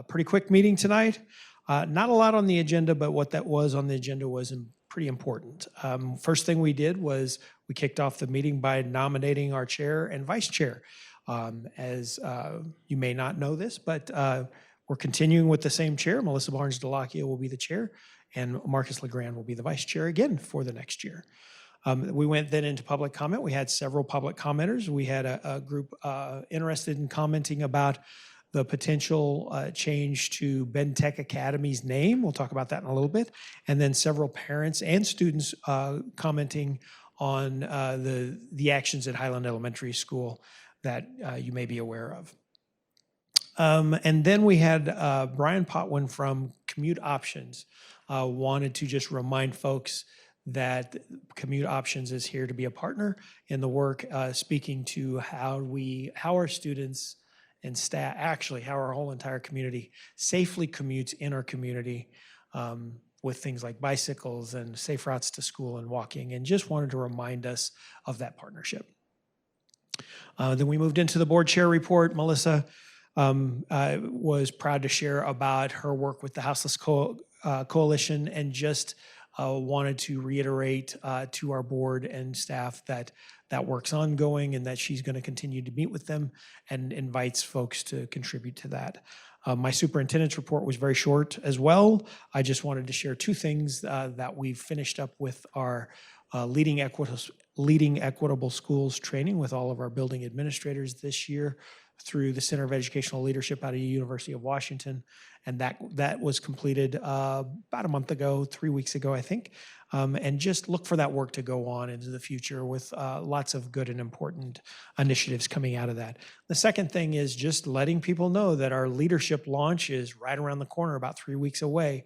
Pretty quick meeting tonight. Not a lot on the agenda, but what that was on the agenda was pretty important. First thing we did was we kicked off the meeting by nominating our chair and vice chair. As you may not know this, but we're continuing with the same chair. Melissa Barnes-Delakia will be the chair, and Marcus LeGrand will be the vice chair again for the next year. We went then into public comment. We had several public commenters. We had a group interested in commenting about the potential change to Bentech Academy's name. We'll talk about that in a little bit. And then several parents and students commenting on the actions at Highland Elementary School that you may be aware of. And then we had Brian Potwin from Commute Options wanted to just remind folks that Commute Options is here to be a partner in the work, speaking to how our students and staff, actually how our whole entire community safely commutes in our community with things like bicycles and safe routes to school and walking, and just wanted to remind us of that partnership. Then we moved into the board chair report. Melissa was proud to share about her work with the Houseless Coalition, and just wanted to reiterate to our board and staff that that work's ongoing and that she's going to continue to meet with them, and invites folks to contribute to that. My superintendent's report was very short as well. I just wanted to share two things that we've finished up with our Leading Equitable Schools training with all of our building administrators this year through the Center of Educational Leadership out of the University of Washington. And that was completed about a month ago, 3 weeks ago, I think. And just look for that work to go on into the future with lots of good and important initiatives coming out of that. The second thing is just letting people know that our leadership launch is right around the corner, about 3 weeks away,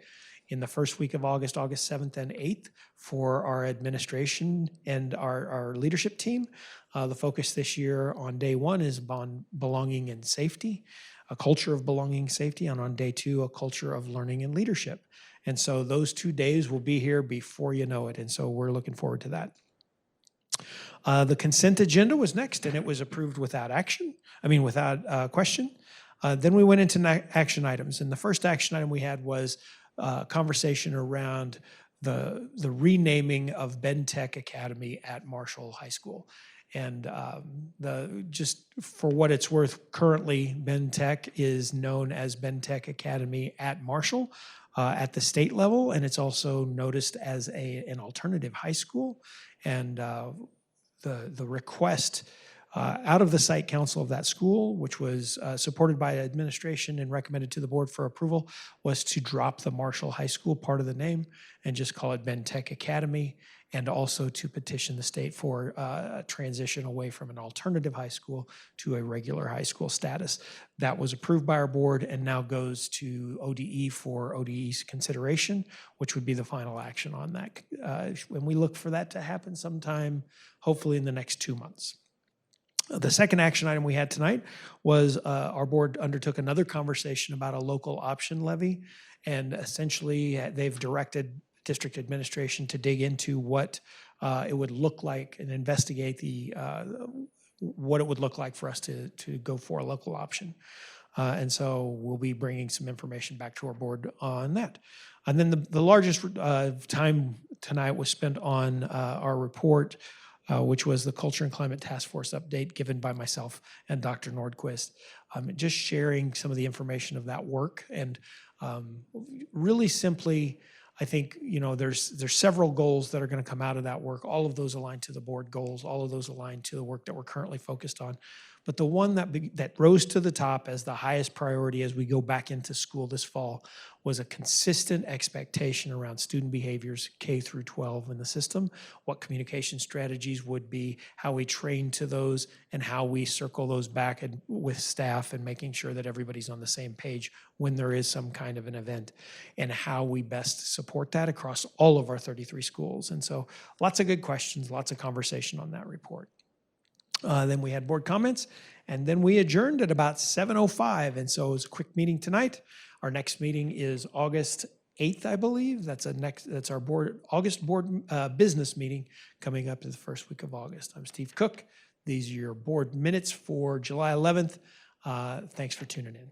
in the first week of August, August 7th and 8th, for our administration and our leadership team. The focus this year on day one is on belonging and safety, a culture of belonging and safety, and on day two, a culture of learning and leadership. And so those 2 days will be here before you know it, and so we're looking forward to that. The consent agenda was next, and it was approved without question. Then we went into action items, and the first action item we had was conversation around the renaming of Bentech Academy at Marshall High School. And just for what it's worth, currently Bentech is known as Bentech Academy at Marshall at the state level, and it's also noticed as an alternative high school. And the request out of the site council of that school, which was supported by administration and recommended to the board for approval, was to drop the Marshall High School part of the name and just call it Bentech Academy, and also to petition the state for a transition away from an alternative high school to a regular high school status. That was approved by our board and now goes to ODE for ODE's consideration, which would be the final action on that. And we look for that to happen sometime, hopefully in the next 2 months. The second action item we had tonight was our board undertook another conversation about a local option levy, and essentially they've directed district administration to dig into what it would look like and investigate what it would look like for us to go for a local option. And so we'll be bringing some information back to our board on that. And then the largest time tonight was spent on our report, which was the Culture and Climate Task Force update given by myself and Dr. Nordquist. Just sharing some of the information of that work, and really simply, I think, there's several goals that are going to come out of that work. All of those aligned to the board goals, all of those aligned to the work that we're currently focused on. But the one that rose to the top as the highest priority as we go back into school this fall was a consistent expectation around student behaviors K through 12 in the system, what communication strategies would be, how we train to those, and how we circle those back with staff and making sure that everybody's on the same page when there is some kind of an event, and how we best support that across all of our 33 schools. And so lots of good questions, lots of conversation on that report. Then we had board comments, and then we adjourned at about 7:05. And so it was a quick meeting tonight. Our next meeting is August 8th, I believe. That's our August board business meeting coming up in the first week of August. I'm Steve Cook. These are your board minutes for July 11th. Thanks for tuning in.